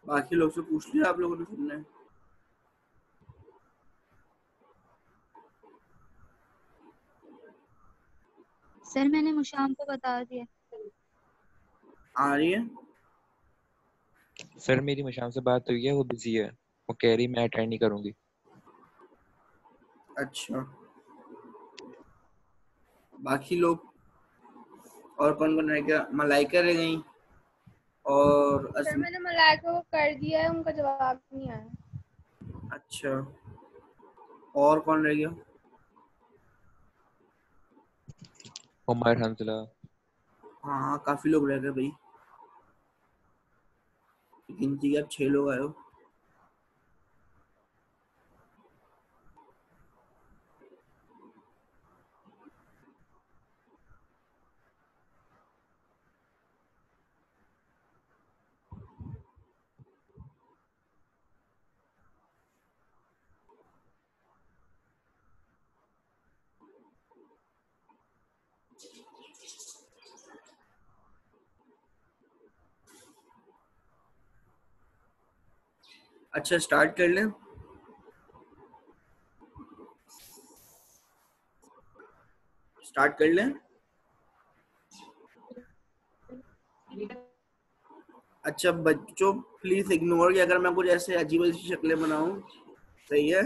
बाकी लोग से पूछ लिया आप लोगों ने सुनने? सर मैंने मुशाम को बता दिया। आ रही है? सर मेरी मुशाम से बात हुई है, वो बिजी है, वो कह रही मैं अटेंड नहीं करूंगी। अच्छा, बाकी लोग और कौन कौन रह गया? मलाइका रह गई और सर मैंने मलाइका को कर दिया है, उनका जवाब नहीं आया। अच्छा, और कौन रह गया? उमर, हंसला। हाँ काफी लोग रह गए भाई, गिनती के अब 6 लोग आए हो। अच्छा स्टार्ट कर लें? स्टार्ट कर लें? अच्छा बच्चों प्लीज इग्नोर कि अगर मैं कुछ ऐसे अजीब अजीब शक्लें बनाऊं, सही है?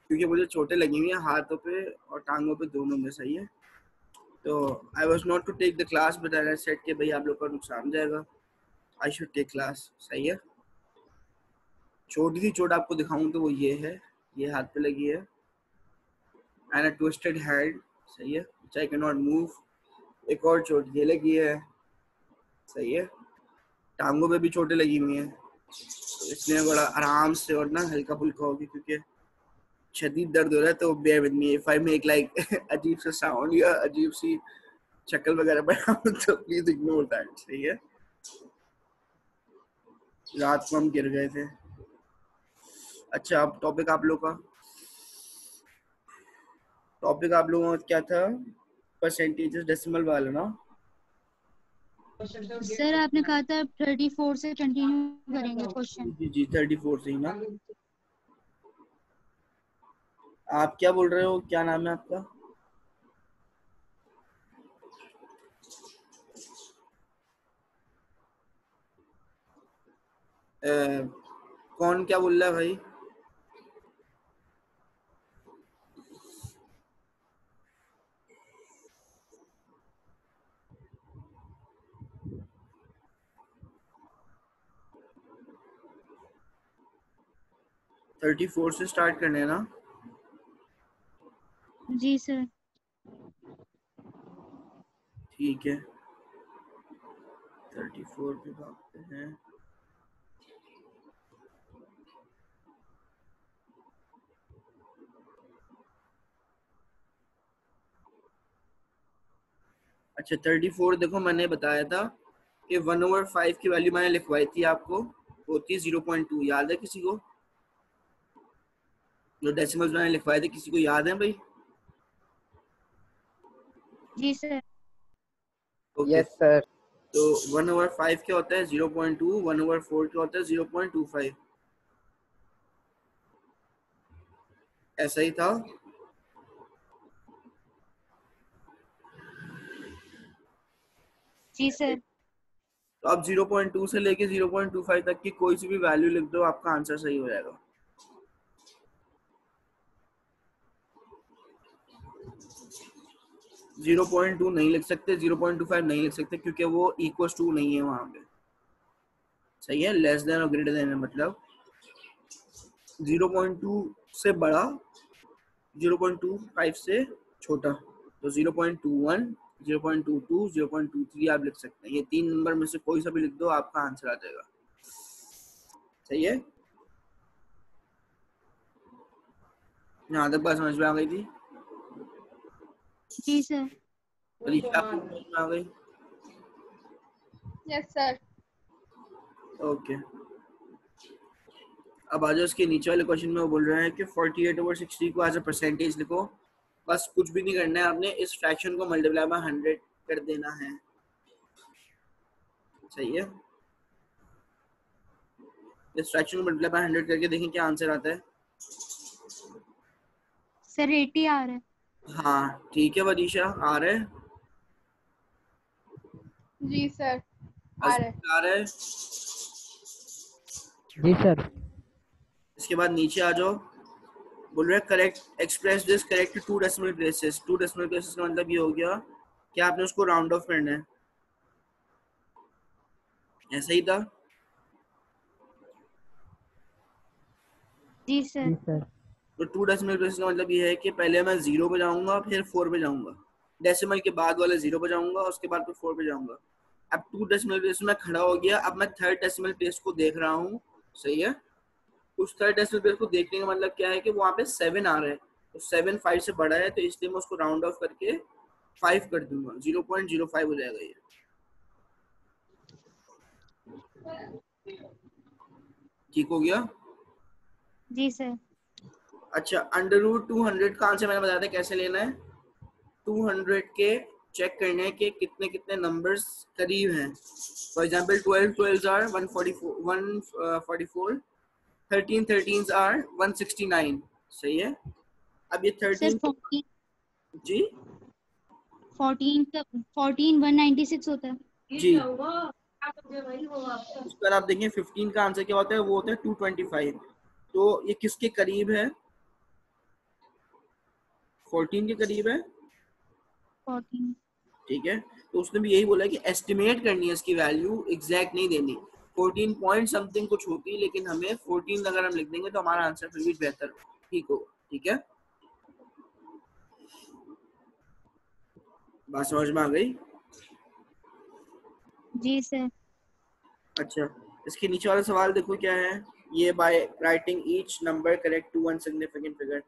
क्योंकि मुझे चोटें लगी हुई हैं हाथों पे और टांगों पे, दोनों में, सही है? तो I was not to take the class but I said कि भाई आप लोग का नुकसान जाएगा, आई शुड टेक क्लास, सही है? छोटी सी चोट आपको दिखाऊं तो वो ये है, ये हाथ पे लगी है, एंड अ ट्विस्टेड हैंड, सही है, आई कैन नॉट मूव। एक और चोट ये लगी है, सही है? टांगों पे भी चोटें लगी हुई हैं, तो इसलिए बड़ा आराम से और ना हल्का फुल्का होगी, क्योंकि शदीद दर्द हो रहा है। तो bear with me if I make like अजीब सा साउंड या अजीब सी शक्ल वगैरह बनाऊं तो प्लीज इग्नोर दैट, सही है? रात को हम गिर गए थे। अच्छा अब टॉपिक आप लोगों का क्या था? परसेंटेजेस डेसिमल वाला ना? सर आपने कहा था 34 से कंटिन्यू करेंगे क्वेश्चन। जी 34 से ही ना? आप क्या बोल रहे हो, क्या नाम है आपका? कौन क्या बोल रहा है भाई? थर्टी फोर से स्टार्ट करने ना? जी सर। ठीक है, 34 पे भागते हैं। अच्छा 34 देखो, मैंने बताया था कि 1/5 की वैल्यू मैंने लिखवाई थी आपको, होती है 0.2। याद है किसी को? जो डेसिमल्स मैंने लिखवाए थे, किसी को याद है भाई? जी सर। ओके। Yes sir. तो 1/5 क्या होता है? 0.2। 1/4 क्या होता है? 0.25। ऐसा ही था। जी सर। तो आप 0.2 से लेके 0.25 तक की कोई सी भी वैल्यू लिख दो, आपका आंसर सही हो जाएगा। जीरो पॉइंट टू नहीं लिख सकते, 0.25 नहीं लिख सकते, क्योंकि वो इक्वल टू नहीं है वहां पे, सही है? लेस देन और ग्रेटर देन है, मतलब 0.2 से बड़ा, 0.25 से छोटा। तो 0.21, 0.22, 0.23 आप लिख सकते हैं। ये 3 नंबर में से कोई सा भी लिख दो, आपका आंसर आ जाएगा, सही है? यहाँ तक बात समझ में आ गई थी? जी सर। अलीशा आपको समझ में आ गई? Yes sir. ओके, अब आ जाओ इसके नीचे वाले क्वेश्चन में। वो बोल रहे हैं कि 48/60 को एज अ परसेंटेज लिखो। बस कुछ भी नहीं करना है आपने, इस फ्रैक्शन को मल्टीप्लाई बाय 100 कर देना है, सही है? इस फ्रैक्शन को मल्टीप्लाई बाय 100 करके देखें क्या आंसर आता है। सर 80 आ रहा है। हाँ ठीक है वरीशा, आ रहा है। जी सर आ रहा है। आ रहा है। जी सर। इसके बाद नीचे आ जाओ, बोल रहे correct express this correct to decimal places. Two decimal places का मतलब ये हो गया कि आपने उसको राउंड ऑफ करना है, ऐसा ही था। जी सर। जी सर। तो टू डेसिमल प्लेसेस का मतलब ये है कि पहले मैं 0 पे जाऊंगा, फिर 4 पे जाऊंगा, डेसिमल के बाद वाले 0 पे जाऊंगा, उसके बाद फिर 4 पे जाऊंगा। अब टू डेसिमल प्लेस में खड़ा हो गया, अब मैं थर्ड डेसिमल प्लेस को देख रहा हूँ, सही है। उस थर्ड डेसिमल प्लेस को देखने का मतलब क्या है कि वहाँ पे 7 आ रहा है, तो 7 5 से बड़ा है, तो इसलिए मैं उसको राउंड ऑफ करके 5 कर दूंगा, 0.05 हो जाएगा ये। ठीक हो गया। जी सर। अच्छा, अंडर रूट 200 का आंसर मैंने बताया था कैसे लेना है। 200 के चेक करने के कितने कितने नंबर्स करीब हैं। For example 12 12s are 144, 13 13s are 169, सही है। अब ये सर 13 जी 14 196 होता है। जी। उस पर आप देखें 15 का आंसर क्या होता है, वो होता है 225। तो ये किसके करीब है, 14 के करीब है, 14। ठीक है। तो उसने भी यही बोला कि एस्टिमेट करनी है, इसकी वैल्यू एग्जैक्ट नहीं देनी। 14 पॉइंट समथिंग कुछ होती, लेकिन हमें 14 अगर हम लिख देंगे तो हमारा आंसर फिर भी बेहतर ठीक होगा, ठीक है। बात समझ में आ गई। जी सर। अच्छा, इसके नीचे वाला सवाल देखो क्या है। ये by writing each number correct to one significant figure.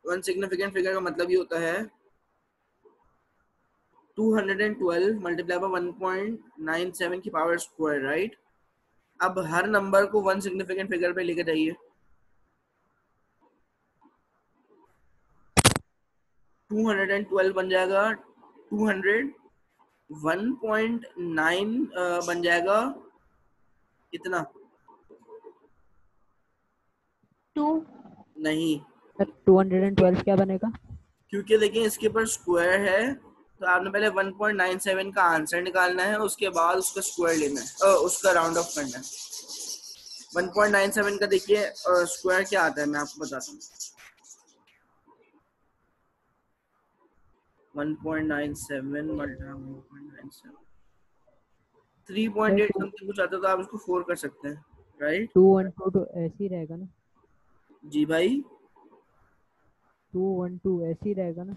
One significant figure का मतलब ये होता है 212 मल्टीप्लाई बाय 1.97 की पावर स्क्वायर, राइट। अब हर नंबर को वन सिग्निफिकेंट फिगर पे लेके जाइए। 212 बन जाएगा 200, 1.9 बन जाएगा कितना, 2। नहीं, सर 212 क्या बनेगा? क्योंकि देखिए इसके ऊपर स्क्वायर है, तो आपने पहले 1.97 का आंसर निकालना है, उसके बाद उसका स्क्वायर लेना है, उसका राउंड ऑफ करना है। 1.97 का देखिए स्क्वायर क्या आता है, मैं आपको बताता हूँ। 1.97 मल्टीप्लाई 1.97 3.8 सर समथिंग कुछ आता है, तो आप इसको 4 कर सकते हैं, राइट। 212 तो ऐसे ही रहेगा ना? जी भाई 212 ऐसे ही रहेगा ना?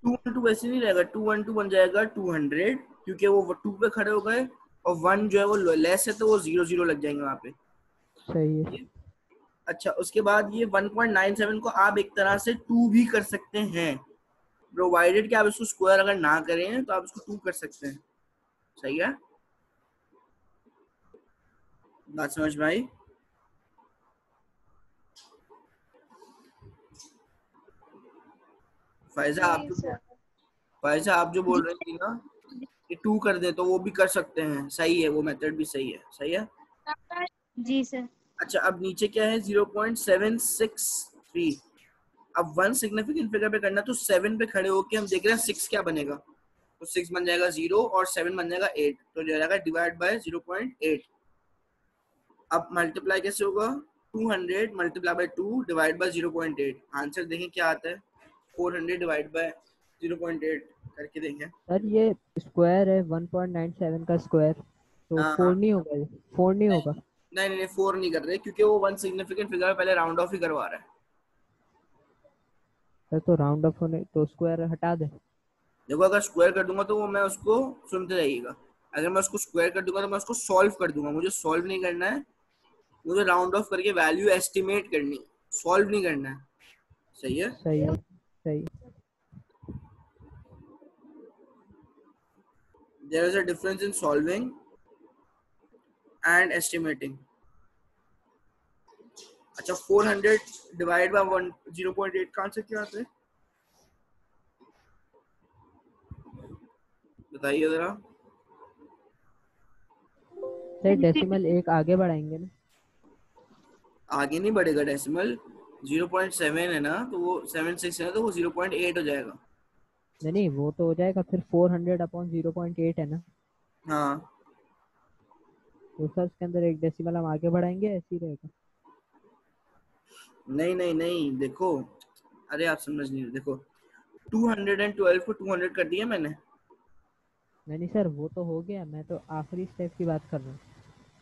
212 वैसे नहीं रहेगा, 212 बन जाएगा 200, क्योंकि वो 2 पे खड़े हो गए, और 1 जो है वो लेस है, तो वो 0 0 लग जाएंगे वहां पे। सही है। अच्छा, उसके बाद ये 1.97 को आप एक तरह से 2 भी कर सकते हैं, प्रोवाइडेड कि आप इसको स्क्वायर अगर ना करें तो आप इसको 2 कर सकते हैं, सही है। बात समझ में आई। फायजा जी सर। आप जो बोल रही थी ना कि 2 कर दे, तो वो भी कर सकते हैं, सही है, वो मेथड भी सही है, सही है। जी सर। अच्छा, अब नीचे क्या है 0.763। अब वन सिग्निफिकेंट फिगर पे करना, तो 7 पे खड़े होके हम देख रहे हैं 6 क्या बनेगा, तो 6 बन जाएगा 0 और 7 बन जाएगा 8, तो जो जाएगा डिवाइड बाय 0.8। अब मल्टीप्लाई कैसे होगा, 200 multiply by 2 divide by 0.8। Answer देखें क्या आता है, 400 डिवाइड बाय 0.8 करके देखें। सर ये स्क्वायर है 1.97 का स्क्वायर, तो हाँ 4 नहीं होगा? 4 नहीं होगा? नहीं नहीं नहीं, 4 नहीं कर रहे, क्योंकि वो वन सिग्निफिकेंट फिगर पहले राउंड ऑफ ही करवा रहा है। सर तो राउंड ऑफ होने तो स्क्वायर हटा दे। देखो अगर स्क्वायर कर दूंगा तो वो मैं उसको, सुनते रहिएगा, अगर मैं उसको स्क्वायर कर दूंगा तो मैं उसको सॉल्व कर दूंगा, मुझे सॉल्व नहीं करना है, मुझे राउंड ऑफ करके वैल्यू एस्टिमेट करनी, सॉल्व नहीं करना है, सही है। सही है। सही। There is a difference in solving and estimating. अच्छा, 400 डिवाइड बाय 0.8 का आंसर क्या आता है, बताइए जरा। सर डेसिमल एक आगे बढ़ाएंगे ना? आगे नहीं बढ़ेगा डेसिमल, 0.7 है ना, तो वो 76 है ना, तो वो 0.8 हो जाएगा। नहीं वो तो हो जाएगा, फिर 400 अपॉन 0.8 है ना, हाँ तो सर उसके अंदर एक डेसिमल हम आगे बढ़ाएंगे, ऐसे ही रहेगा। नहीं नहीं नहीं, देखो, अरे आप समझ नहीं रहे, देखो 212 को 200 कर दिया मैंने। नहीं सर वो तो हो गया, मैं तो आखिरी स्टेप की बात कर रहा हूँ।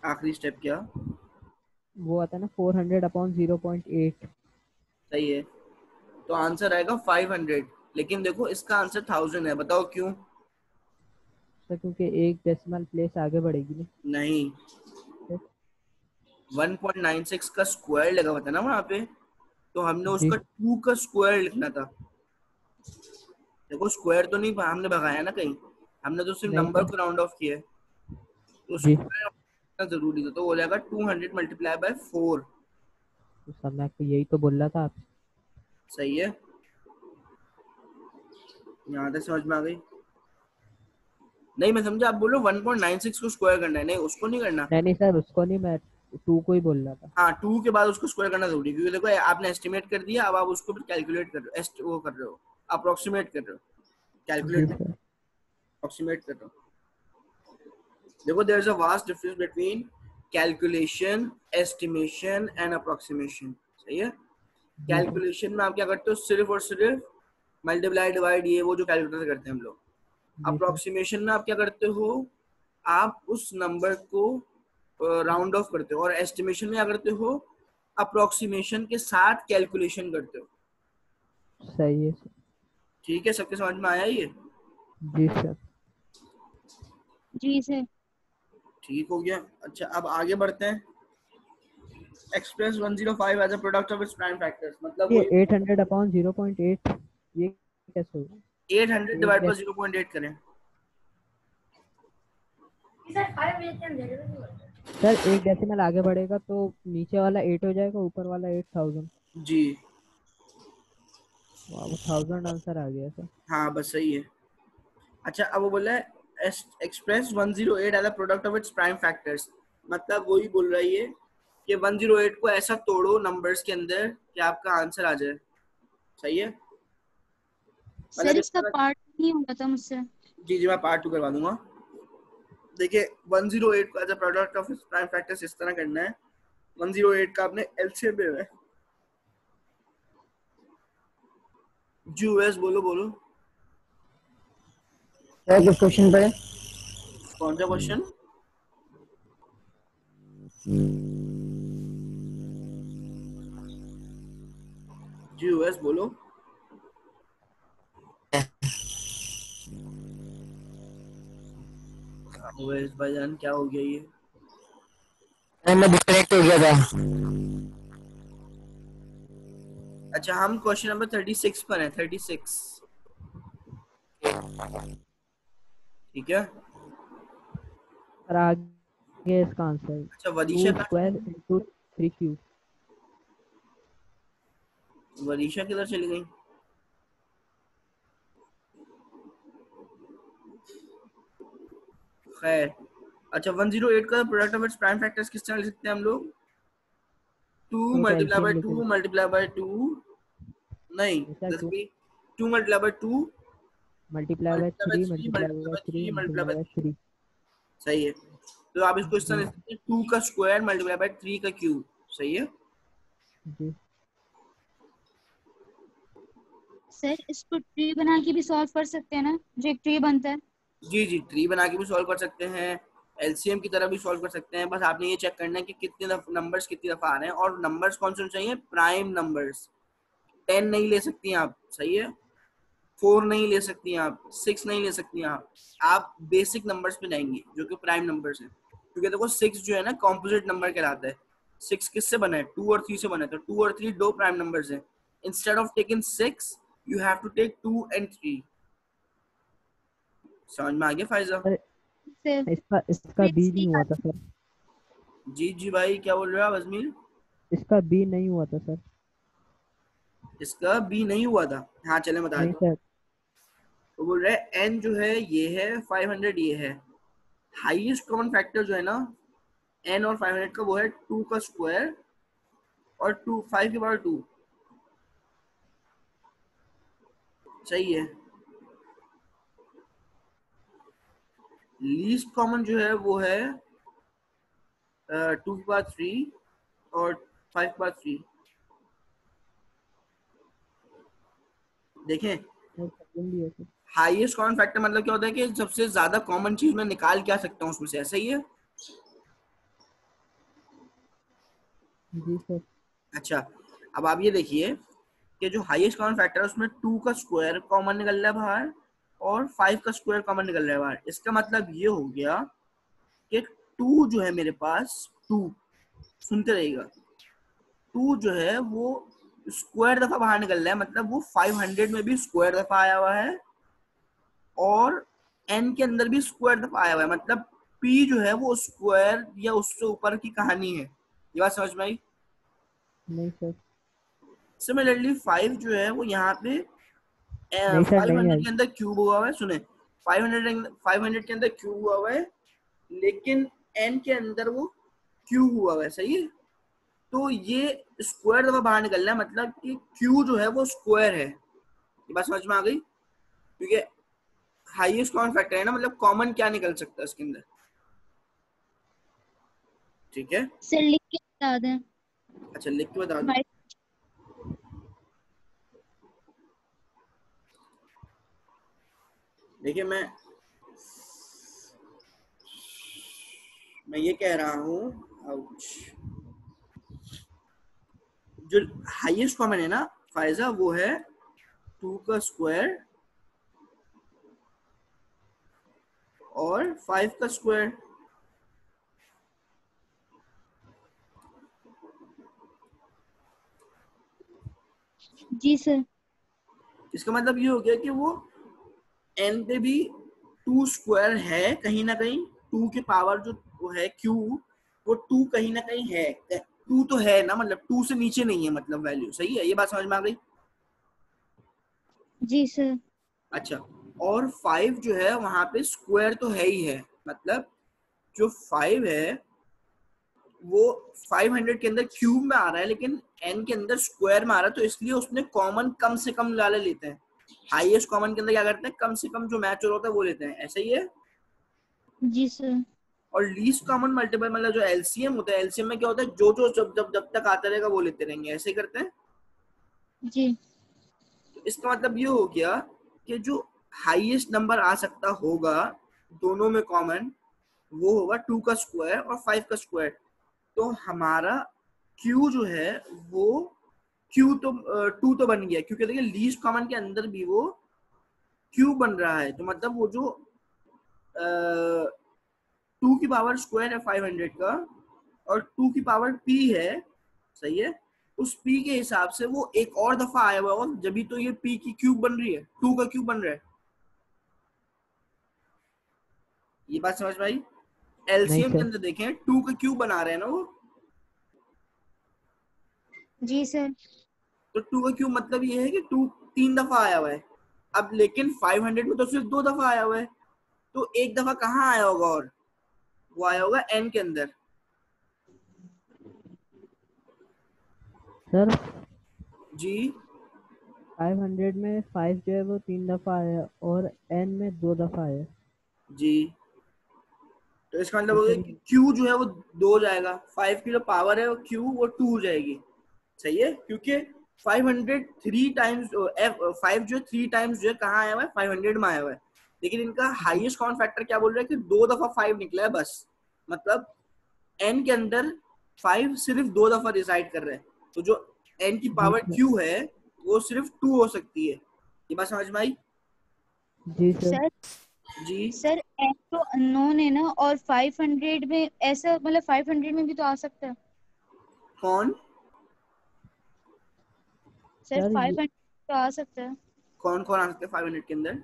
आखिरी स्टेप क्या? वो आता है ना 400 अपॉन 0.8। सही है, तो आंसर आएगा 500, लेकिन देखो इसका आंसर 1000 है, बताओ क्यों? सर क्योंकि एक डेसिमल प्लेस आगे बढ़ेगी ना। नहीं, 1.96 का स्क्वायर लगा हुआ था ना वहां पे, तो हमने जी उसका 2 का स्क्वायर लिखना था। देखो स्क्वायर तो नहीं हमने भगाया ना कहीं, हमने तो सिर्फ नहीं नंबर सर। को राउंड ऑफ किया है, तो जी स्क्वायर जरूरी था, तो हो जाएगा 200 मल्टीप्लाई बाय 4। तो सर मैं आपको यही तो बोल रहा था आप। सही है, यहाँ तक समझ में आ गई? नहीं मैं समझा, आप बोलो 1.96 को स्क्वायर करना है, नहीं उसको नहीं करना। नहीं सर उसको नहीं, मैं 2 को ही बोल रहा था। हाँ 2 के बाद उसको स्क्वायर करना जरूरी है, क्योंकि देखो आपने एस्टिमेट कर दिया, अब आप उसको फिर कैलकुलेट कर रहे हो, वो कर रहे हो, अप्रोक्सीमेट कर रहे हो, जी कैलकुलेट सर। अप्रोक्सीमेट कर रहे हो। देखो there is a vast difference between calculation, estimation and approximation. सही है, जी सर। कैलकुलेशन में आप क्या करते हो, सिर्फ और सिर्फ मल्टीप्लाई डिवाइड, ये वो जो कैलकुलेटर से करते हैं हम लोग। जी सर। अप्रोक्सीमेशन में आप क्या करते हो, आप उस नंबर को राउंड ऑफ करते हो, और एस्टिमेशन में क्या करते हो, अप्रोक्सीमेशन के साथ कैलकुलेशन करते हो। सही है सर। ठीक है, सबके समझ में आया ये? जी सर। जी सर। ठीक हो गया। अच्छा अब आगे बढ़ते हैं। Express 105 as a product of its prime factors, मतलब ये वही 800 अपॉन 0.8 ये कैसे होगा? 800 एक डिवाइड बाय डेस 0.8 करें। सर एक डेसिमल आगे बढ़ेगा तो नीचे वाला 8 हो जाएगा, ऊपर वाला 8000। जी वाह, वो 1000 आंसर आ गया सर। हाँ बस सही है। अच्छा अब वो बोला है express 108 as a product of its prime factors, मतलब वही बोल रहा है ये कि 108 को ऐसा तोड़ो नंबर्स के अंदर कि आपका आंसर आ जाए। सही है, सर मतलब इस इसका तरह। पार्ट नहीं हुआ था मुझसे। जी जी मैं पार्ट 2 करवा दूंगा। देखिए 108 को as a product of its prime factors इस तरह करना है। 108 का आपने एलसीएम में है। यूएस बोलो बोलो, किस क्वेश्चन पे? कौन सा क्वेश्चन? यूएस बोलो। यूएस भाईजान क्या हो गया ये? मैं डिस्कनेक्ट हो गया था। अच्छा हम क्वेश्चन नंबर 36 पर हैं, 36। ठीक है। सर आगे इसका आंसर अच्छा वरीशा 2 का, स्क्वायर इंटू 3 क्यूब। वरीशा किधर चली गई? खैर, अच्छा 108 का product of its prime factors किस तरह लिख सकते हैं हम लोग? 2 तो मल्टीप्लाई एलसीएम बाय लेके 2 मल्टीप्लाई बाय 2, नहीं ऐसा जैसे 2 कि 2 multiply by 2 multiply by multiply by 3 3 multiply multiply by by 3 3 multiply multiply by by 3। 3। सही है, तो आप इसको इस तरह जी लिख सकते हैं, 2 का स्क्वायर मल्टीप्लाई बाय 3 का क्यूब। सही है। जी। सर इसको ट्री बना के भी सॉल्व कर सकते हैं ना, जो एक ट्री बनता है। जी जी ट्री बना के भी सॉल्व कर सकते हैं, एलसीएम की तरह भी सॉल्व कर सकते हैं। बस आपने ये चेक करना है कि कितने नंबर्स कितनी दफा आ रहे हैं, और नंबर्स कौन से चाहिए, प्राइम नंबर्स। 10 नहीं ले सकती हैं आप, सही है, 4 नहीं ले सकती हैं आप, 6 नहीं ले सकती हैं आप बेसिक नंबर्स पे जाएंगी जो कि प्राइम नंबर्स हैं। क्योंकि देखो 6 जो है ना कॉम्पोजिट नंबर कहलाता है। 6 किससे बना है, 2 और 3 से बना है, तो 2 और 3 दो प्राइम नंबर्स हैं। Instead of taking 6 you have to take 2 and 3। समझ में आ गया फायजा? सर सर इसका बी नहीं हुआ था सर। जी जी भाई क्या बोल रहे हो आप अजमीर? इसका बी नहीं हुआ था सर। इसका बी नहीं हुआ था, हाँ चले बता नहीं दो। सर। तो बोल रहे एन जो है ये है 500, ये है हाईएस्ट कॉमन फैक्टर जो है ना n और 500 का वो है 2 का स्क्वायर और 5 के पावर 2। सही है। लीस्ट कॉमन जो है वो है 2 के पावर 3 और 5 के पावर 3। देखें, सर सेकंड भी है सर। हाईएस्ट कॉमन फैक्टर मतलब क्या होता है कि सबसे ज्यादा कॉमन चीज मैं निकाल क्या सकता हूँ उसमें से, ऐसा ही है। जी सर। अच्छा, अब आप ये देखिए कि जो हाईएस्ट कॉमन फैक्टर है उसमें 2 का स्क्वायर कॉमन निकल रहा है बाहर और 5 का स्क्वायर कॉमन निकल रहा है बाहर। इसका मतलब ये हो गया कि 2 जो है मेरे पास, 2 सुनते रहिएगा, 2 जो है वो स्क्वायर दफा बाहर निकल रहा है, मतलब वो 500 में भी स्क्वायर दफा आया हुआ है और n के अंदर भी स्क्वायर दफा आया हुआ है, मतलब p जो है वो स्क्वायर या उससे ऊपर की कहानी है। ये बात समझ में आई? नहीं सर। सिमिलरली 5 जो है वो यहाँ पे नहीं सर, नहीं 500 आई। के अंदर क्यूब हुआ हुआ है। सुने, 500 के अंदर क्यूब हुआ हुआ है, लेकिन n के अंदर वो क्यूब हुआ हुआ है। सही है, तो ये स्क्वायर दफा बाहर निकल रहा है, मतलब कि q जो है वो स्क्वायर है। ये बात समझ में आ गई? क्योंकि हाईएस्ट कॉमन फैक्टर है ना, मतलब कॉमन क्या निकल सकता है इसके अंदर। ठीक है, सर लिख के बता दें। अच्छा लिख के बता दो। Right. देखिए, मैं ये कह रहा हूँ, जो हाईएस्ट कॉमन है ना फायजा, वो है 2 का स्क्वायर और 5 का स्क्वायर। जी सर। इसका मतलब ये हो गया कि वो n पे भी 2 स्क्वायर है कहीं ना कहीं, 2 के पावर जो वो है q, वो 2 कहीं ना कहीं है, 2 तो है ना, मतलब 2 से नीचे नहीं है, मतलब वैल्यू। सही है, ये बात समझ में आ गई? जी सर। अच्छा, और 5 जो है वहां पे स्क्वायर तो है ही है, मतलब जो 5 है वो 500 के अंदर क्यूब में आ रहा है, लेकिन n के अंदर स्क्वायर में आ रहा है, तो इसलिए उसने कॉमन कम से कम वाले लेते हैं। हाईएस्ट कॉमन के अंदर क्या करते हैं, कम से कम जो मैच होता है वो लेते हैं। ऐसा ही है। जी सर। और लीस्ट कॉमन मल्टीपल मतलब जो एलसीएम होता है, एलसीएम में क्या होता है, जो जो जब तक आता रहेगा वो लेते रहेंगे। ऐसे ही करते हैं। जी। तो इसका मतलब ये हो गया कि जो हाईएस्ट नंबर आ सकता होगा दोनों में कॉमन, वो होगा 2 का स्क्वायर और 5 का स्क्वायर। तो हमारा Q जो है वो Q तो 2 तो बन गया, क्योंकि देखिए लीस्ट कॉमन के अंदर भी वो Q बन रहा है, तो मतलब वो जो 2 की पावर स्क्वायर है 500 का और 2 की पावर P है, सही है, उस P के हिसाब से वो एक और दफा आया हुआ है, जब भी तो ये P की क्यूब बन रही है, 2 का क्यूब बन रहा है। ये बात समझ में आई? नहीं एलसीएम के सर। अंदर देखें 2 का क्यूब बना रहे हैं ना वो, जी सर। तो 2 का क्यूब मतलब ये है कि 2 3 दफा आया हुआ है। अब लेकिन 500 में तो सिर्फ 2 दफा आया हुआ है, तो एक दफा कहाँ आया होगा, और वो आया होगा n के अंदर। सर जी 500 में 5 जो है वो 3 दफा आया और n में 2 दफा आया। जी, तो इसका मतलब तो हो गया फिर कि q जो है वो 2 हो जाएगा, 5 की जो पावर है वो q वो 2 हो जाएगी। सही है, क्योंकि 500 3 टाइम्स 5 जो 3 टाइम्स जो है कहाँ आया हुआ है, 500 में आया हुआ है, लेकिन इनका हाईएस्ट कॉमन फैक्टर क्या बोल रहा है कि 2 दफा 5 निकला है बस, मतलब n के अंदर 5 सिर्फ 2 दफा रिसाइड कर रहे हैं, तो जो n की जी पावर सर। q है वो सिर्फ 2 हो सकती है। ये बात समझ में आई? जी सर। सर जी सर n तो अननोन है ना, और 500 में ऐसा मतलब 500 में भी तो आ सकता है कौन सर, सर ये 500 तो आ सकता है। कौन कौन आ सकते हैं 500 के अंदर?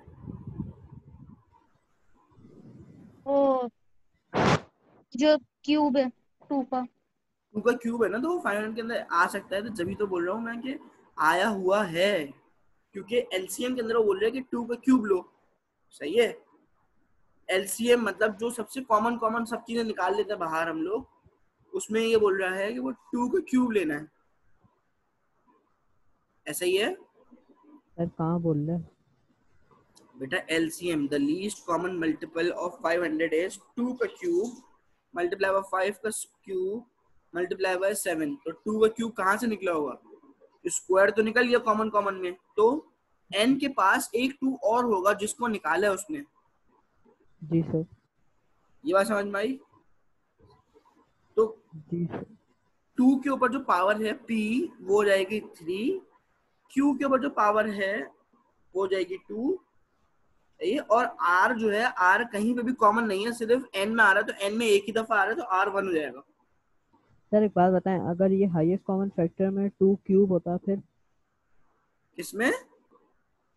ओ जो क्यूब है 2 का। 2 का क्यूब है ना, तो वो 500 के अंदर आ सकता है, तो जब तो बोल रहा हूँ मैं कि आया हुआ है, क्योंकि एलसीएम के अंदर वो बोल रहे हैं कि 2 का क्यूब लो। सही है, एलसीएम मतलब जो सबसे कॉमन कॉमन सब चीजें निकाल लेते हैं बाहर हम लोग, उसमें ये बोल रहा है कि वो 2 का क्यूब लेना है, ऐसा ही है सर कहाँ बोल रहे हैं? बेटा? LCM the least common multiple of 500 is 2 का क्यूब मल्टीप्लाई बाय 5 का क्यूब मल्टीप्लाई बाय 7। तो 2 का क्यूब कहाँ से निकला होगा? स्क्वायर तो निकल गया कॉमन कॉमन में, तो n के पास एक 2 और होगा जिसको निकाला है उसने। जी सर। ये बात समझ में आई? तो जी सर। 2 के ऊपर जो पावर है p वो हो जाएगी 3, q के ऊपर जो पावर है वो हो जाएगी 2, और r जो है r कहीं पे भी कॉमन नहीं है, सिर्फ n में आ रहा है, तो n में एक ही दफा आ रहा है, तो r 1 हो जाएगा। सर एक बात बताएं, अगर ये हाईएस्ट कॉमन फैक्टर में 2 क्यूब होता फिर? किसमें?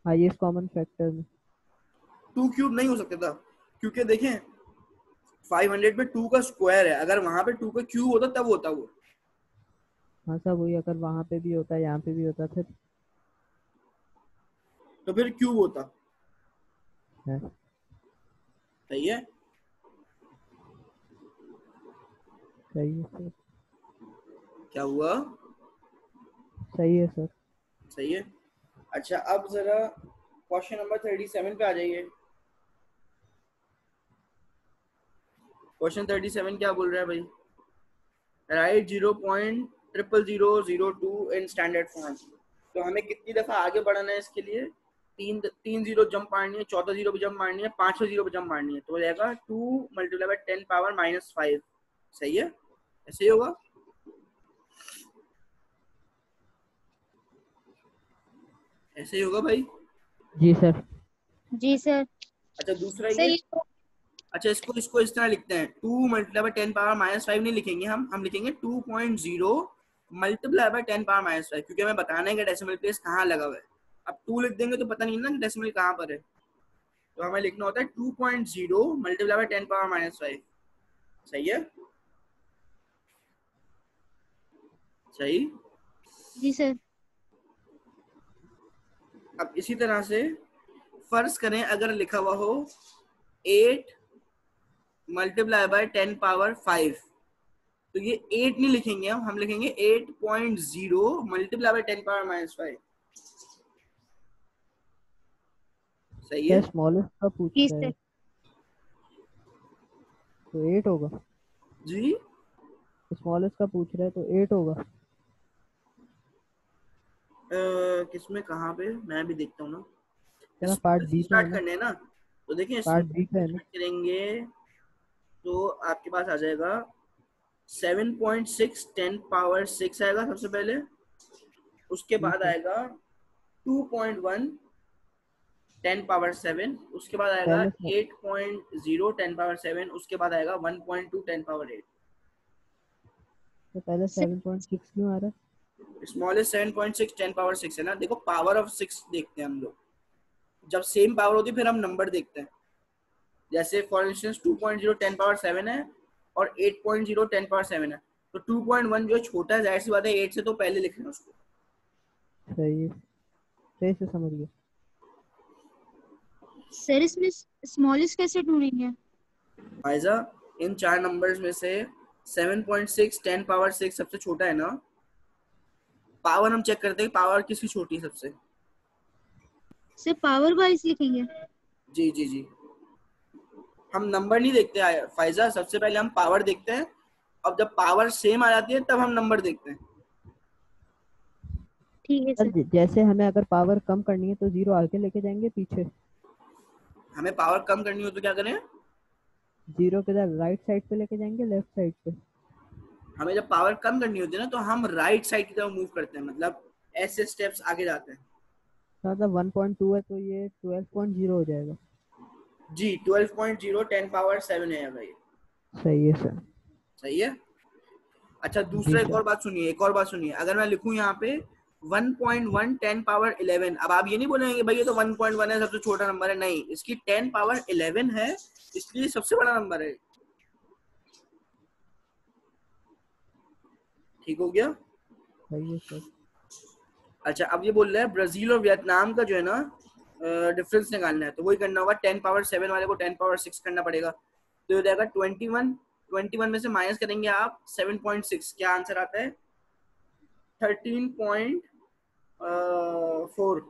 हाईएस्ट कॉमन फैक्टर में 2 क्यूब नहीं हो सकता था, क्योंकि देखें 500 में 2 का स्क्वायर है, अगर वहां पे 2 का क्यूब होता तब होता वो। हाँ सर वही, अगर वहाँ पे भी होता यहाँ पे भी होता फिर? तो फिर क्यूब होता है। सही है। सही है सर। क्या हुआ? सही है सर। सही है। अच्छा अब जरा क्वेश्चन नंबर 37 पे आ जाइए। क्वेश्चन 37 क्या बोल रहा है भाई? Right 0.00002 in standard form. तो हमें कितनी दफा आगे बढ़ना है इसके लिए? 3 जीरो जंप मारनी है, 14 जीरो भी जंप मारनी है, 5 जीरो भी जंप मारनी है, तो हो जाएगा 2 मल्टीप्लाई बाय 10 पावर -5। सही है, ऐसे ही होगा। ऐसे ही होगा भाई। जी सर। जी सर। अच्छा दूसरा ये, सही। अच्छा इसको इस तरह लिखते हैं, 2 मल्टीप्लाई बाय 10 पावर -5 नहीं लिखेंगे हम लिखेंगे 2.0 मल्टीप्लाई बाय 10 पावर -5, क्योंकि हमें बताना है कि डेसिमल प्लेस कहाँ लगा हुआ है। अब 2 लिख देंगे तो पता नहीं ना कि डेसिमल कहाँ पर है, तो हमें लिखना होता है 2.0 मल्टीप्लाई बाय 10 पावर -5। सही है, सही। जी सर। अब इसी तरह से फर्ज करें अगर लिखा हुआ हो 8 मल्टीप्लाई बाय 10 पावर 5, तो ये 8 नहीं लिखेंगे हम लिखेंगे 8.0 मल्टीप्लाई बाय 10 पावर -5। सही है। स्मॉलेस्ट का पूछ जी रहे सर। हैं तो 8 होगा। जी स्मॉलेस्ट का पूछ रहे हैं तो 8 होगा। किसमें कहाँ पे मैं भी देखता हूँ ना। चलो पार्ट बी पे है स्टार्ट ना? करने हैं ना, तो देखिए पार्ट बी पे है ना? करेंगे तो आपके पास आ जाएगा 7.6 10 पावर 6 आएगा सबसे पहले, उसके बाद आएगा 2.1 10 पावर 7, उसके बाद आएगा 8.0 10 पावर 7, उसके बाद आएगा 1.2 10 पावर 8। तो पहले 7.6 क्यों आ रहा है? स्मॉलेस्ट 7.6 10 पावर 6 है ना। देखो पावर ऑफ 6 देखते हैं हम लोग, जब सेम पावर होती है फिर हम नंबर देखते हैं। जैसे फॉर इंस्टेंस 2.0 10 पावर 7 है और 8.0 10 पावर 7 है, तो 2.1 जो छोटा है, जाहिर सी बात है 8 से तो पहले लिखना उसको। सही है, सही से समझ गया। सर इसमें स्मॉलेस्ट कैसे ढूंढेंगे? फायजा इन 4 नंबर्स में से 7.6 10 पावर 6 सबसे छोटा है ना। पावर हम चेक करते हैं पावर किसकी छोटी है सबसे। सर पावर वाइज लिखेंगे? जी जी जी, हम नंबर नहीं देखते फायजा, सबसे पहले हम पावर देखते हैं, अब जब पावर सेम आ जाती है तब हम नंबर देखते हैं। ठीक है सर सर। जैसे हमें अगर पावर कम करनी है तो 0 आगे लेके जाएंगे पीछे? हमें पावर कम करनी हो तो क्या करें? 0 किधर, राइट साइड पे लेके जाएंगे लेफ्ट साइड पे? हमें जब पावर कम करनी होती है ना तो हम राइट साइड की तरफ मूव करते हैं, मतलब ऐसे स्टेप्स आगे जाते हैं। मतलब 1.2 है तो ये 12.0 हो जाएगा। जी 12.0 10 पावर 7 है भाई। सही है सर। सही है। अच्छा दूसरा एक और बात सुनिए, अगर मैं लिखूं यहाँ पे 1.1 10 पावर 11, अब आप ये नहीं बोलेंगे भाई ये तो 1.1 है सबसे छोटा नंबर है, नहीं, इसकी 10 पावर 11 है इसलिए सबसे बड़ा नंबर है। ठीक हो गया? सही है सर। अच्छा अब ये बोल रहा है ब्राजील और वियतनाम का जो है ना डिफरेंस निकालना है, तो वही करना होगा 10 पावर 7 वाले को 10 पावर 6 करना पड़ेगा, तो हो जाएगा 21 21 में से माइनस करेंगे आप 7.6, क्या आंसर आता है 13.4,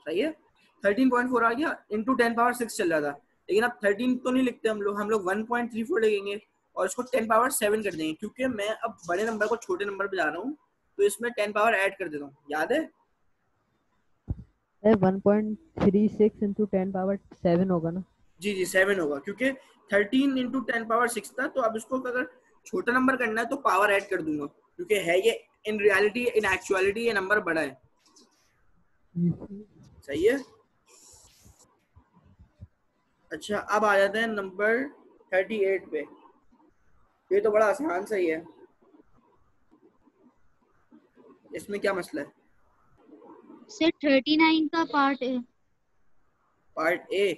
सही है 13.4 आ गया, इंटू 10 पावर 6 चल रहा था, लेकिन अब 13 तो नहीं लिखते हम लोग 1.34 लिखेंगे और इसको 10 पावर 7 कर देंगे, क्योंकि मैं अब बड़े नंबर को छोटे नंबर पे जा रहा हूँ तो इसमें 10 पावर ऐड कर देता हूँ, याद है 1.36 इंटू 10 पावर 7 होगा ना। जी जी 7 होगा, क्योंकि 13 इंटू 10 पावर 6 था, तो अब इसको अगर छोटा नंबर करना है तो पावर ऐड कर दूंगा, क्योंकि है ये इन रियलिटी इन एक्चुअलिटी ये नंबर बड़ा है, सही है। अच्छा अब आ जाते हैं नंबर 38 पे, ये तो बड़ा आसान सा ही है, इसमें क्या मसला है। सर 39 का पार्ट है। पार्ट ए,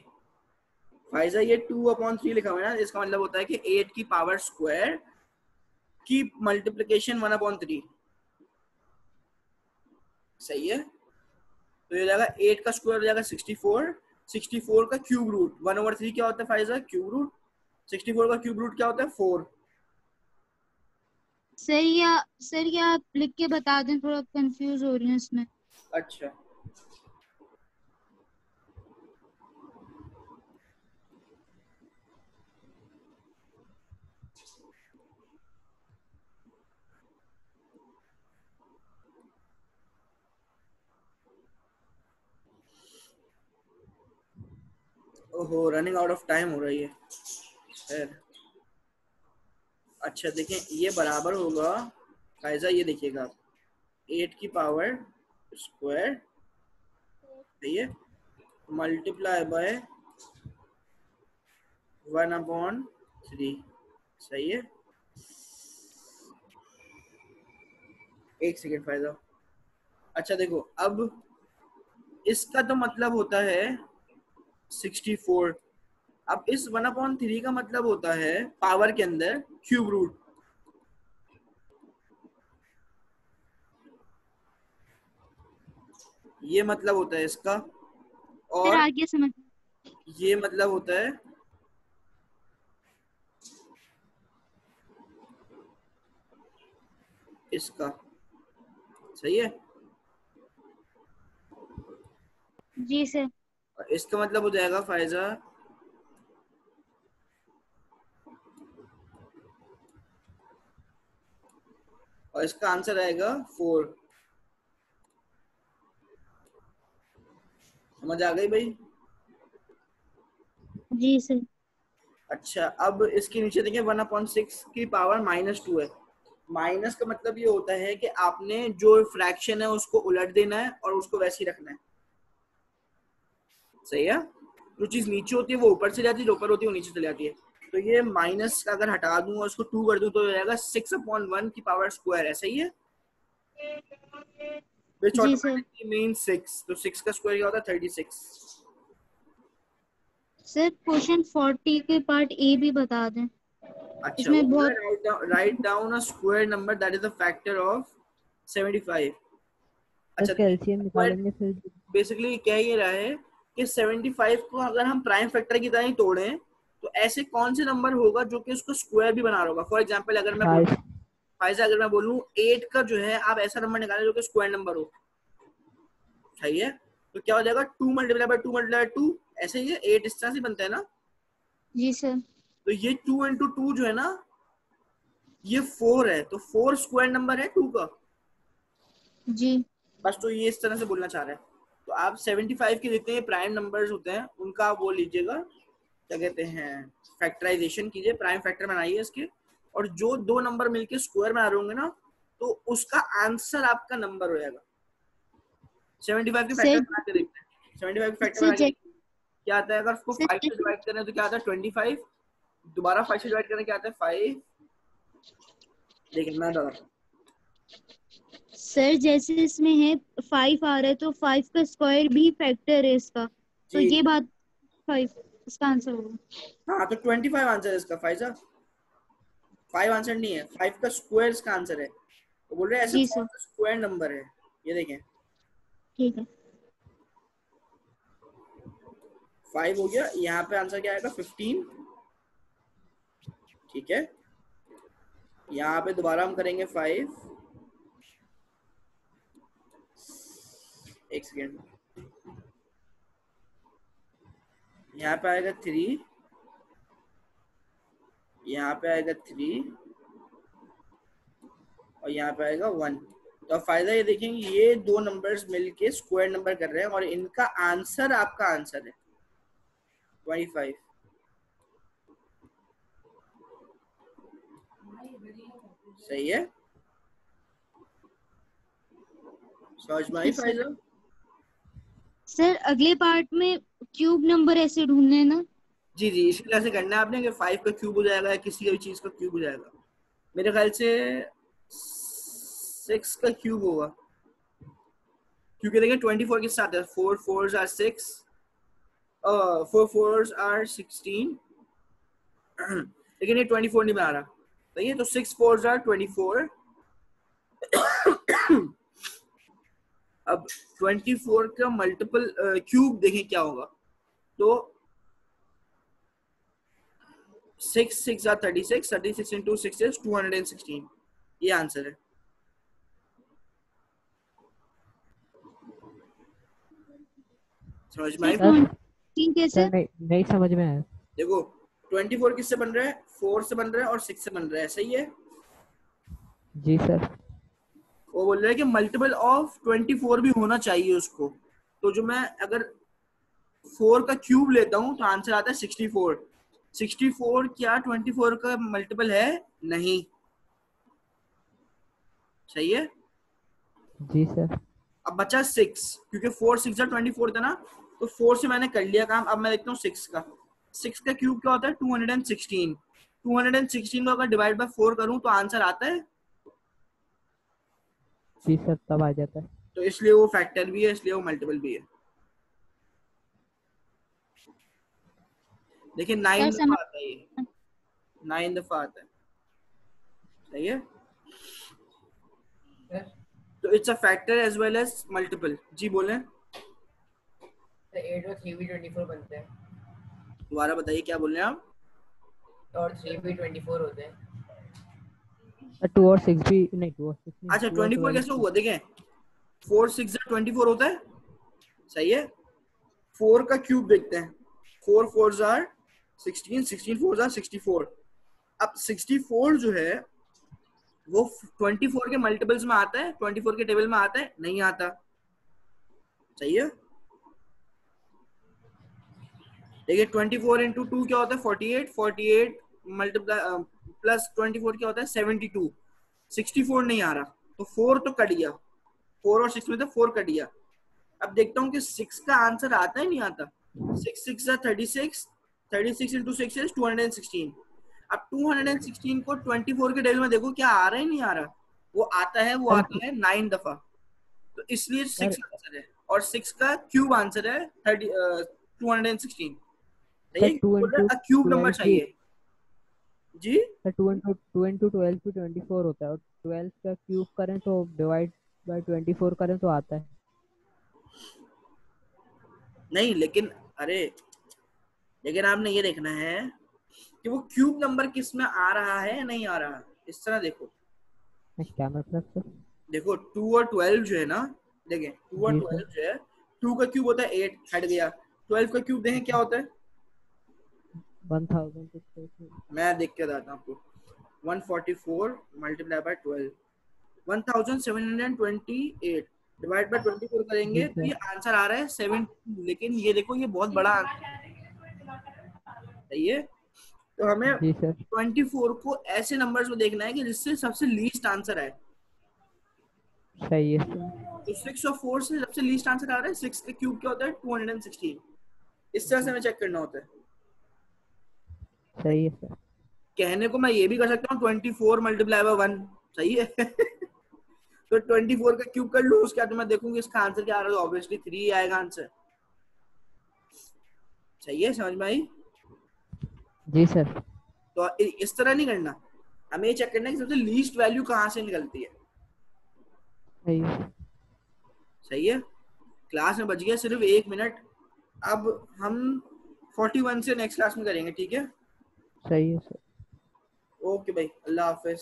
फाइजा ये 2/3 लिखा हुआ है ना, इसका मतलब होता है कि 8 की पावर स्क्वायर की मल्टीप्लिकेशन 1/3, सही है। तो ये जाएगा 8 का स्क्वायर हो जाएगा 64, 64 का क्यूब रूट 1/3 क्या होता है फाइजा, क्यूब रूट 64 का क्यूब रूट क्या होता है 4। सर या आप लिख के बता दें, थोड़ा कंफ्यूज हो रही हूँ इसमें। अच्छा ओहो रनिंग आउट ऑफ टाइम हो रही है खैर। अच्छा देखें ये बराबर होगा फायजा, ये देखिएगा आप 8 की पावर स्क्वायर, सही है, मल्टीप्लाई बाय 1/3, सही है। एक सेकेंड फायदा। अच्छा देखो अब इसका तो मतलब होता है 64, अब इस 1/3 का मतलब होता है पावर के अंदर क्यूब रूट, ये मतलब होता है इसका, फिर और आगे समझ। ये मतलब होता है इसका, सही है। जी सर। और इसका मतलब हो जाएगा फायजा और इसका आंसर आएगा 4। समझ आ गई भाई। जी सर। अच्छा अब इसके नीचे देखिए 1/6 की पावर -2 है, माइनस का मतलब ये होता है कि आपने जो फ्रैक्शन है उसको उलट देना है और उसको वैसे ही रखना है, सही है। जो चीज नीचे होती है वो ऊपर से जाती है, जो ऊपर होती है वो नीचे चली जाती है। तो ये माइनस अगर हटा दूं और उसको 2 कर दूं तो हो जाएगा 6/1 की पावर स्क्वायर है, सही है, which जी सर। automatically means 6, तो 6 का स्क्वायर क्या होता है 36। सर क्वेश्चन 40 के पार्ट ए भी बता दें, अच्छा वो इसमें बहुत। Write down a square number that is a factor of 75। अच्छा इसका एलसीएम निकालेंगे फिर। बेसिकली कह ये रहा है कि 75 को अगर हम प्राइम फैक्टर की तरह ही तोड़ें तो ऐसे कौन से नंबर होगा जो कि उसको स्क्वायर भी बना रहा होगा। फॉर एग्जांपल अगर मैं बोलूं 5 फाइजा, अगर मैं बोलूं 8 का जो है आप ऐसा नंबर निकालें जो कि स्क्वायर नंबर हो, सही है। तो क्या हो जाएगा 2 मल्टीप्लाई बाय 2 मल्टीप्लाई 2, ऐसे ही 8 इस तरह से बनता है ना। जी सर। तो ये 2 इंटू 2 जो है ना ये 4 है, तो 4 स्क्वायर नंबर है 2 का, जी बस तो ये इस तरह से बोलना चाह रहा है। तो आप 75 के जितने प्राइम नंबर्स होते हैं उनका वो लीजिएगा, क्या कहते हैं फैक्टराइजेशन कीजिए, प्राइम फैक्टर बनाइए इसके, और जो दो नंबर मिलके स्क्वायर बना रहे होंगे ना तो उसका आंसर आपका नंबर हो जाएगा। 75 के फैक्टर सर। बना के देखते हैं, 75 के फैक्टर सर बना के क्या आता है, अगर उसको 5 से सर डिवाइड करें तो क्या आता है 25, दोबारा 5 से डिवाइड करें क्या आता है 5। देखिए मैं बता, सर जैसे इसमें है 5 आ रहा है तो 5 का स्क्वायर भी फैक्टर है इसका, तो जी ये बात 5 इसका आंसर होगा। हाँ तो 25 आंसर है इसका फाइजा, 5 आंसर नहीं है, 5 का स्क्वायर इसका आंसर है। तो बोल रहे हैं ऐसे जी कौन सर। सा स्क्वायर नंबर है, ये देखें ठीक है। 5 हो गया, यहाँ पे आंसर क्या आएगा 15, ठीक है। यहाँ पे दोबारा हम करेंगे 5, एक सेकेंड, यहाँ पे आएगा 3, यहाँ पे आएगा 3 और यहाँ पे आएगा 1। तो फायदा ये देखेंगे, ये दो नंबर्स मिलके स्क्वायर नंबर कर रहे हैं और इनका आंसर आपका आंसर है 25। सही है, समझ में आई फायदा? सर अगले पार्ट में क्यूब नंबर ऐसे ढूंढने हैं ना? जी जी, इसी तरह से करना है आपने कि 5 का क्यूब हो जाएगा या किसी भी चीज का क्यूब हो जाएगा। मेरे ख्याल से 6 का क्यूब होगा, क्योंकि देखिए 24 के साथ है, 4 4s are 6, 4 4s are 16 लेकिन ये 24 नहीं बना रहा, सही है। तो 6 4s are 24 अब 24 का मल्टीपल क्यूब देखें क्या होगा, तो 6 6 are 36, 36 into 6 is 216, ये आंसर है। समझ में आई? ठीक है सर। नहीं समझ में आया। देखो 24 किससे बन रहा है, 4 से बन रहा है और 6 से बन रहा है, सही है। जी सर। वो बोल रहा है कि मल्टीपल ऑफ 24 भी होना चाहिए उसको, तो जो मैं अगर 4 का क्यूब लेता हूँ तो आंसर आता है 64। 64 क्या 24 का मल्टीपल है? नहीं, सही है। जी सर। अब बचा 6, क्योंकि 4 6 24 था ना, तो 4 से मैंने कर लिया काम। अब मैं देखता हूँ 6 का। 6 का क्यूब क्या होता है? 216। 216 को अगर डिवाइड बाय 4 करूं तो आंसर आता है। जी सर, तब आ जाता है। तो इसलिए वो फैक्टर भी है, इसलिए वो मल्टीपल भी है। देखिए 9 दफा आता है, ये 9 दफा आता है, सही है। तो it's a factor as well as multiple. जी बोले। 8 और 3 भी 24 बनते हैं दोबारा बताइए क्या बोल रहे हैं आप? और 3 भी 24 होते हैं। 2 और 6 भी नहीं, 2 और 6 नहीं। अच्छा 24 कैसे हुआ? देखें 4 6 24 होता है, सही है। 4 का क्यूब देखते हैं, 4 4s are 16, 16 4s are 64। अब 64 जो है वो 24 के मल्टीपल्स में आता है, 24 के टेबल में आता है? नहीं आता, सही है। देखिए 24 into 2 क्या होता है? 48। 48 मल्टीप्लाई प्लस 24 क्या होता है? 72। 64 नहीं आ रहा, तो 4 तो कट गया, 4 और 6 में तो 4 कट गया। अब देखता हूँ कि 6 का आंसर आता है नहीं आता। 6 6 are 36, 36 into 6 is 216। अब 216 को 24 के टेबल में देखो क्या आ रहा है नहीं आ रहा। वो आता है, वो आता है 9 दफा, तो इसलिए 6 आंसर है और 6 का क्यूब आंसर है 216। क्यूब नंबर चाहिए जी। 2 into 12 भी 24 होता है, और 12 का क्यूब करें तो डिवाइड बाय 24 करें तो आता है। नहीं लेकिन लेकिन आपने ये देखना है कि वो क्यूब नंबर किस में आ रहा है नहीं आ रहा। इस तरह देखो, क्या मतलब सर? देखो 2 और 12 जो है ना, देखें 2 और 12 जो है, 2 का क्यूब होता है 8, हट गया। 12 का क्यूब देखें क्या होता है? 1000। मैं देख के बताता हूँ आपको। 144 मल्टीप्लाई बाय 12, 1728 डिवाइड बाय 24 करेंगे तो ये आंसर आ रहा है 7। लेकिन ये देखो ये बहुत बड़ा आंसर है, तो हमें 24 को ऐसे नंबर्स में देखना है कि जिससे सबसे लीस्ट आंसर आए। सही है। तो 6 और 4 से सबसे लीस्ट आंसर आ रहा है। 6 का क्यूब क्या होता है? 216। इस तरह से हमें चेक करना होता है। सही है सर। कहने को मैं ये भी कर सकता हूँ 24 मल्टीप्लाई बाय 1, सही है। तो 24 का क्यूब कर लूँ, उसके बाद मैं देखूंगी इसका आंसर क्या आ रहा है, तो ऑब्वियसली 3 आएगा आंसर। सही है, समझ में आई? जी सर। तो इस तरह नहीं करना, हमें ये चेक करना है कि सबसे लीस्ट वैल्यू कहाँ से निकलती है। सही है। सही है। क्लास में बच गया सिर्फ 1 मिनट। अब हम 41 से नेक्स्ट क्लास में करेंगे, ठीक है? सही है सर। ओके भाई, अल्लाह हाफिज।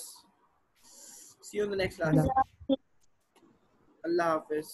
See you in the next class. Allah Allah Hafiz.